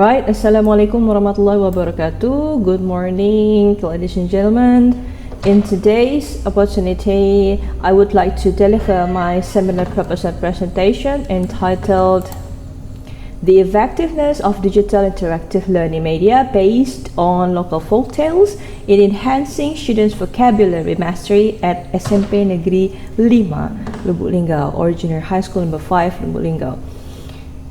Right, Assalamualaikum warahmatullahi wabarakatuh. Good morning, ladies and gentlemen. In today's opportunity, I would like to deliver my seminar proposal presentation entitled The Effectiveness of Digital Interactive Learning Media Based on Local Folktales in Enhancing Students' Vocabulary Mastery at SMP Negeri 5, Lubuk Linggau, or Junior High School number 5, Lubuk Linggau.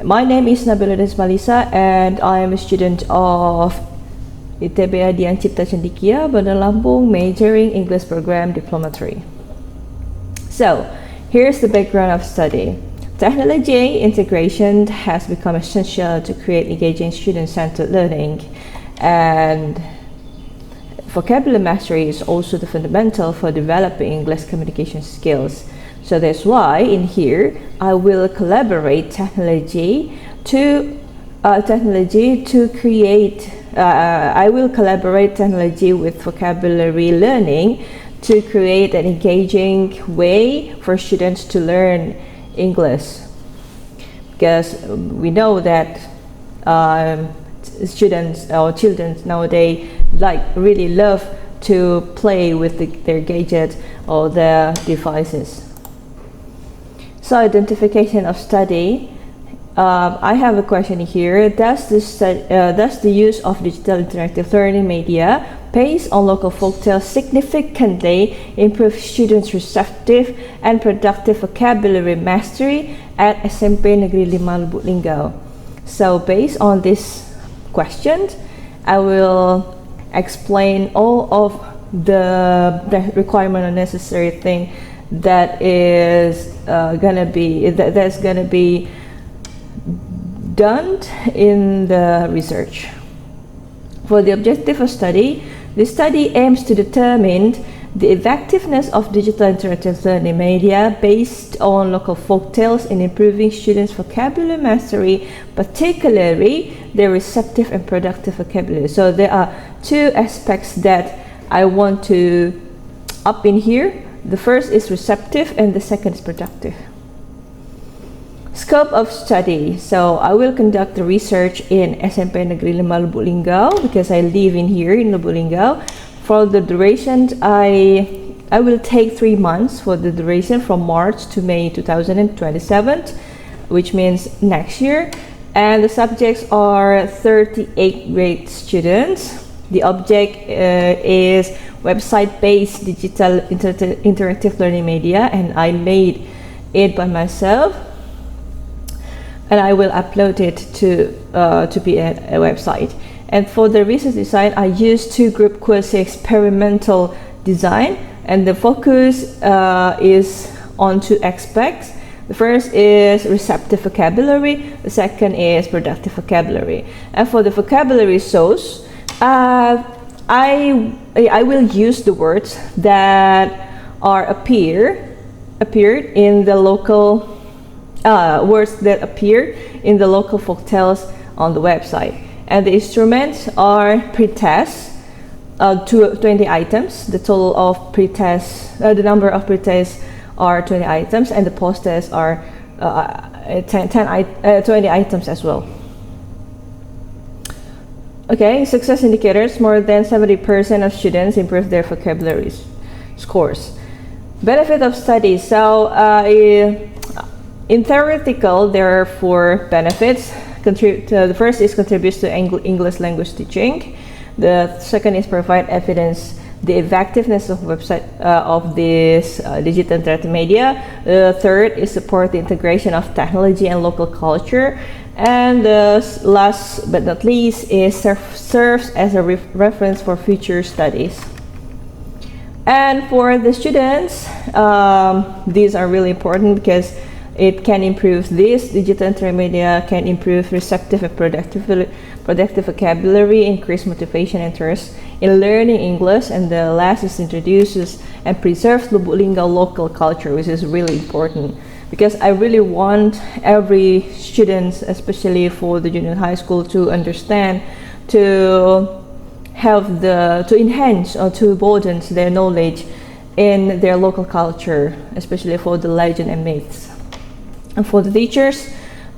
My name is Nabela and I am a student of ITBA Dian Cipta Cendekia, Bandar Lampung, majoring English program Diplomatry. So, here's the background of study. Technology integration has become essential to create engaging student-centered learning, and vocabulary mastery is also the fundamental for developing English communication skills. So that's why in here I will collaborate technology to create. I will collaborate technology with vocabulary learning to create an engaging way for students to learn English, because we know that students or children nowadays really love to play with their gadgets or their devices. So, identification of study. I have a question here. Does the use of digital interactive learning media based on local folktales significantly improve students' receptive and productive vocabulary mastery at SMP Negeri 5 Lubuk Linggau? So, based on this question, I will explain all of the requirement and necessary thing that is gonna be done in the research. For the objective of study, the study aims to determine the effectiveness of digital interactive learning media based on local folktales in improving students' vocabulary mastery, particularly their receptive and productive vocabulary. So there are two aspects that I want to up in here. The first is receptive and the second is productive. Scope of study. So I will conduct the research in SMP Negeri 5 Lubuk Linggau because I live in here in Lubuk Linggau. For the duration, I will take 3 months for the duration from March to May 2027, which means next year. And the subjects are 38 grade students. The object is website-based digital interactive learning media, and I made it by myself, and I will upload it to be a website. And for the research design, I used two group course experimental design, and the focus is on two aspects. The first is receptive vocabulary, the second is productive vocabulary. And for the vocabulary source, I will use the words that are appeared in the local words that appear in the local folktales on the website, and the instruments are pre-tests, 20 items. The total of pre-tests, the number of pre-tests are 20 items, and the post-tests are 20 items as well. Okay, success indicators. More than 70% of students improve their vocabulary scores. Benefit of study. So, in theoretical, there are 4 benefits. The first is contributes to English language teaching. The second is provide evidence the effectiveness of website of this digital interactive media. The third is support the integration of technology and local culture. And last but not least is serves as a reference for future studies. And for the students, these are really important because it can improve this digital intermedia, can improve receptive and productive vocabulary, increase motivation and interest in learning English, and the last is introduces and preserves Lubuk Linggau local culture, which is really important. Because I really want every student, especially for the junior high school, to understand, to enhance or to broaden their knowledge in their local culture, especially for the legend and myths. And for the teachers,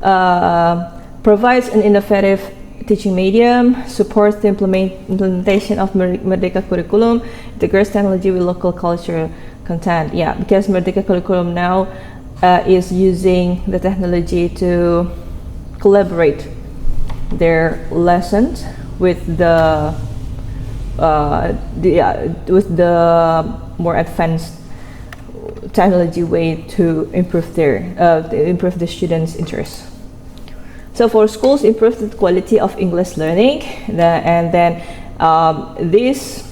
provides an innovative teaching medium, supports the implementation of Merdeka curriculum, integrates technology with local culture content. Yeah, because Merdeka curriculum now is using the technology to collaborate their lessons with the more advanced technology way to improve the students' interest. So for schools, improve the quality of English learning, and then this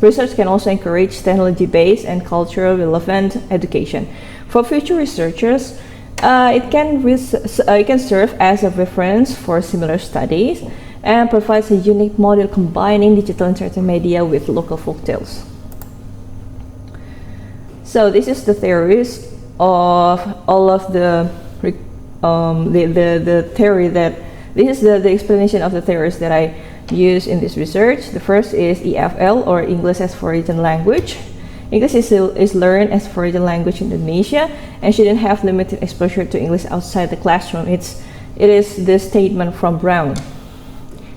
research can also encourage technology-based and cultural relevant education. For future researchers, it can serve as a reference for similar studies and provides a unique model combining digital interactive media with local folktales. So this is the theories of all of the theory that this is the explanation of the theories that I use in this research. The first is EFL, or English as Foreign Language. English is learned as foreign language in Indonesia and shouldn't have limited exposure to English outside the classroom. It is the statement from Brown.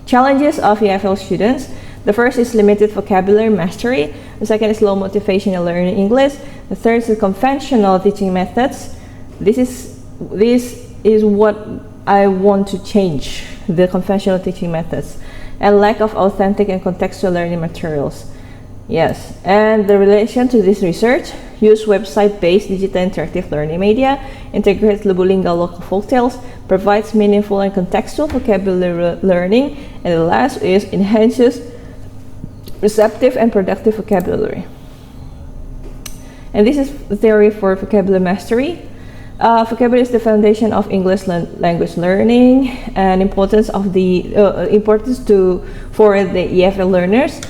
Challenges of EFL students. The first is limited vocabulary mastery. The second is low motivation in learning English. The third is conventional teaching methods. This is what I want to change, the conventional teaching methods, and lack of authentic and contextual learning materials. Yes, and the relation to this research, use website-based digital interactive learning media, integrates Lubulingga local folktales, provides meaningful and contextual vocabulary learning, and the last is enhances receptive and productive vocabulary. And this is the theory for vocabulary mastery. Vocabulary is the foundation of English language learning, and importance for the EFL learners.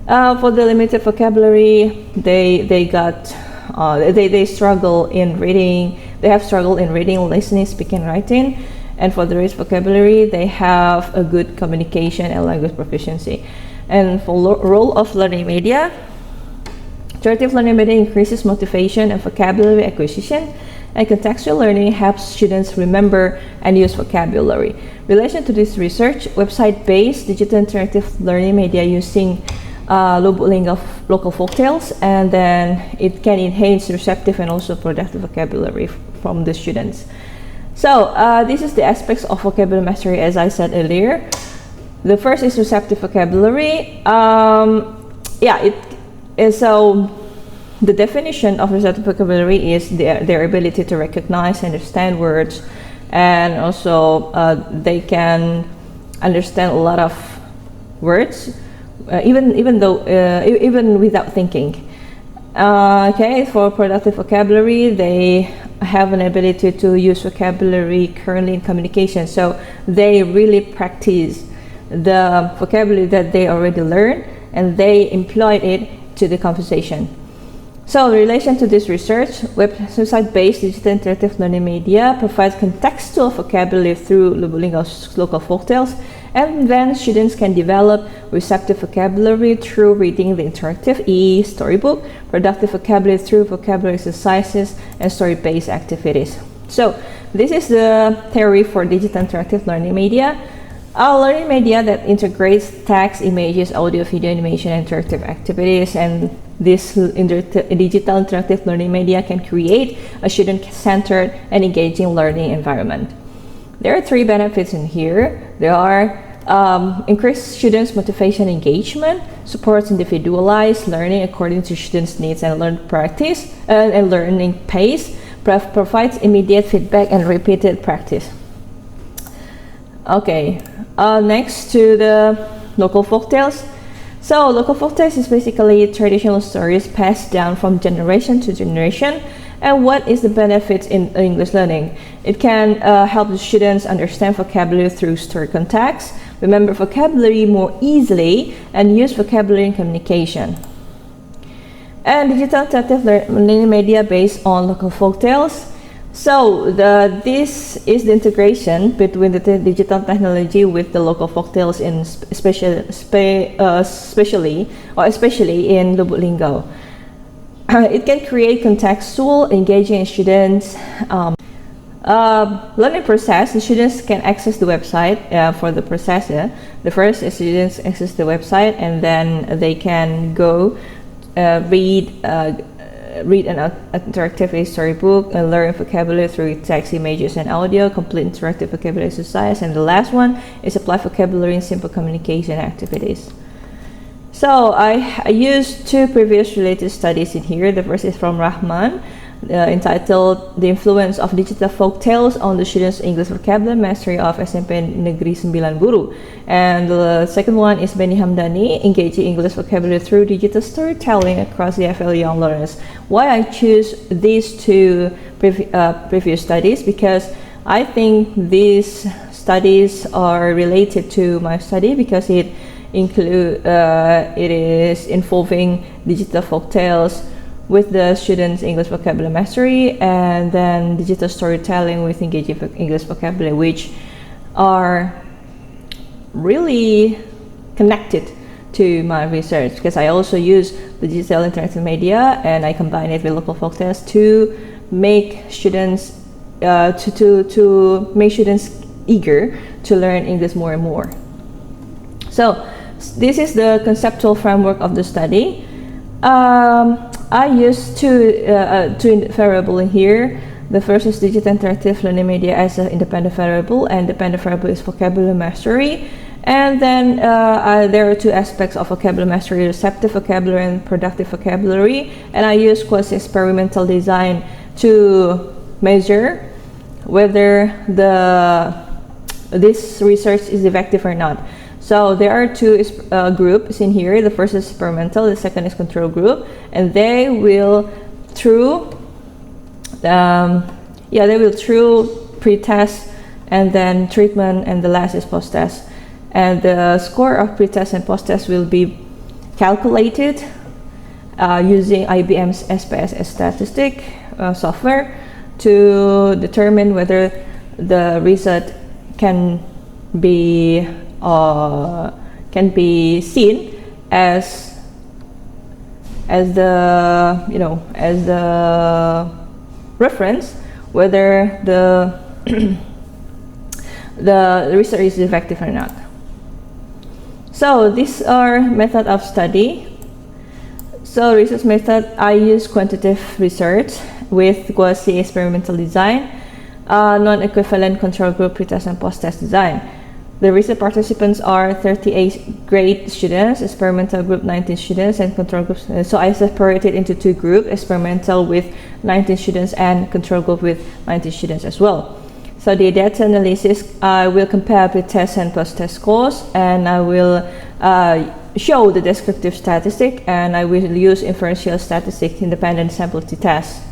For the limited vocabulary, they struggle in reading. They have struggled in reading, listening, speaking, writing. And for the rich vocabulary, they have a good communication and language proficiency. And for role of learning media, interactive learning media increases motivation and vocabulary acquisition, and contextual learning helps students remember and use vocabulary. Relation to this research, website-based digital interactive learning media using Lubulingga local folktales, and then it can enhance receptive and also productive vocabulary from the students. So this is the aspects of vocabulary mastery, as I said earlier. The first is receptive vocabulary. So the definition of receptive vocabulary is their ability to recognize, understand words, and also they can understand a lot of words, even without thinking. Okay, for productive vocabulary, they have an ability to use vocabulary currently in communication, so they really practice the vocabulary that they already learned and they employ it to the conversation. So in relation to this research, website-based digital interactive learning media provides contextual vocabulary through Lubulingga's local folktales, and then students can develop receptive vocabulary through reading the interactive storybook, productive vocabulary through vocabulary exercises, and story-based activities. So this is the theory for digital interactive learning media. Our learning media that integrates text, images, audio, video, animation, and interactive activities, and this digital interactive learning media can create a student-centered and engaging learning environment. There are three benefits in here. There are increased students' motivation and engagement, supports individualized learning according to students' needs and learning practice, and learning pace, provides immediate feedback and repeated practice. Okay, next to the local folktales. So local folktales is basically traditional stories passed down from generation to generation. And what is the benefit in English learning? It can help the students understand vocabulary through story context, remember vocabulary more easily, and use vocabulary in communication. And digital interactive learning media based on local folktales. So this is the integration between the digital technology with the local folktales, especially in Lubulingga. It can create contextual, engaging students. Learning process, the students can access the website for the process. The first is students access the website, and then they can go read an interactive storybook, learn vocabulary through text, images, and audio, complete interactive vocabulary exercise, and the last one is apply vocabulary in simple communication activities. So I used two previous related studies in here. The first is from Rahman, entitled The Influence of Digital Folktales on the Students' English Vocabulary Mastery of SMP Negeri 9 Guru. And the second one is Benny Hamdani, Engaging English Vocabulary Through Digital Storytelling Across the FL Young Learners. Why I choose these two previous studies? Because I think these studies are related to my study, because it is involving digital folktales with the students' English vocabulary mastery, and then digital storytelling with engaging English vocabulary, which are really connected to my research, because I also use the digital interactive media and I combine it with local folktales to make students to make students eager to learn English more and more. So this is the conceptual framework of the study. I use two variables in here. The first is digital interactive learning media as an independent variable, and dependent variable is vocabulary mastery. And then there are two aspects of vocabulary mastery: receptive vocabulary and productive vocabulary. And I use quasi-experimental design to measure whether this research is effective or not. So there are two groups in here. The first is experimental, the second is control group, and they will through pre-test and then treatment, and the last is post-test. And the score of pre-test and post-test will be calculated using IBM's SPSS statistic software to determine whether the result can be seen as the reference whether the the research is effective or not. So these are method of study. So research method, I use quantitative research with quasi-experimental design, non-equivalent control group, pre-test and post-test design. The research participants are 38 grade students, experimental group 19 students, and control groups. So I separated into two groups, experimental with 19 students and control group with 19 students as well. So the data analysis, I will compare pre-test and post-test scores, and I will show the descriptive statistic, and I will use inferential statistic independent sample t-test.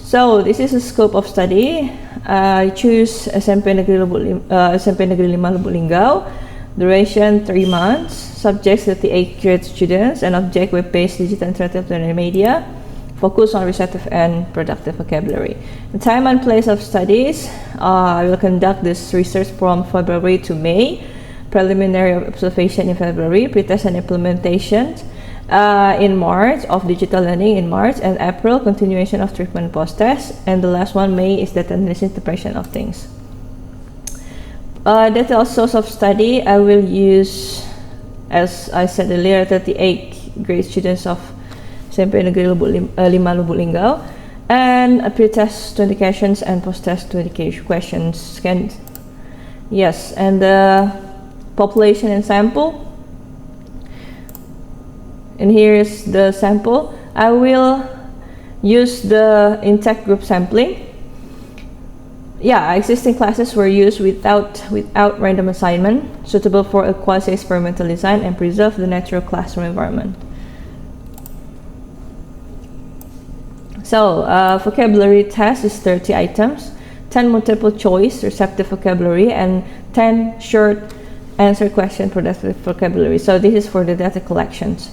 So this is a scope of study. I choose SMP Negeri 5 Lubuk Linggau. Duration 3 months. Subjects 38 grade students, and object web-based digital interactive learning media. Focus on receptive and productive vocabulary. The time and place of studies, I will conduct this research from February to May. Preliminary observation in February, pre-test and implementation in March, of digital learning in March, and April continuation of treatment post-test, and the last one, May, is data analysis interpretation of things. Data source of study, I will use, as I said earlier, 38 grade students of SMP Negeri 5 Lubuk Linggau, and pre-test 20 questions and post-test 20 questions. Yes, and the population and sample. And here is the sample. I will use the intact group sampling. Yeah, existing classes were used without random assignment, suitable for a quasi-experimental design, and preserve the natural classroom environment. So vocabulary test is 30 items, 10 multiple choice receptive vocabulary, and 10 short answer question productive vocabulary. So this is for the data collections.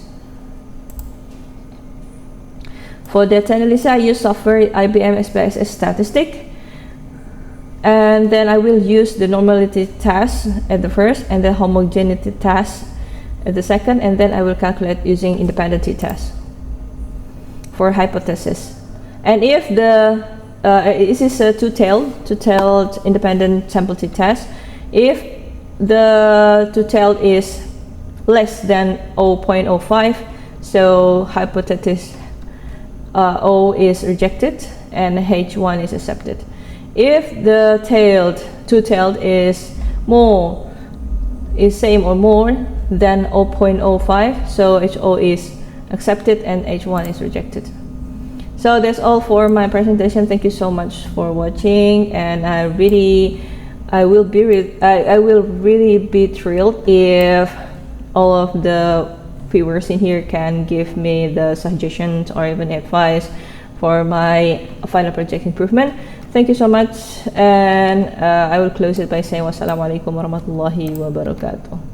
For data analysis, I use software IBM SPSS statistic, and then I will use the normality test at the first, and the homogeneity test at the second, and then I will calculate using independent t-test for hypothesis. And if the this is a two-tailed independent sample t-test. If the two-tailed is less than 0.05, so hypothesis O is rejected and H1 is accepted. If the two-tailed is same or more than 0.05, so HO is accepted and H1 is rejected. So that's all for my presentation. Thank you so much for watching, and I will really be thrilled if all of the viewers in here can give me the suggestions or even advice for my final project improvement. Thank you so much, and I will close it by saying wassalamualaikum warahmatullahi wabarakatuh.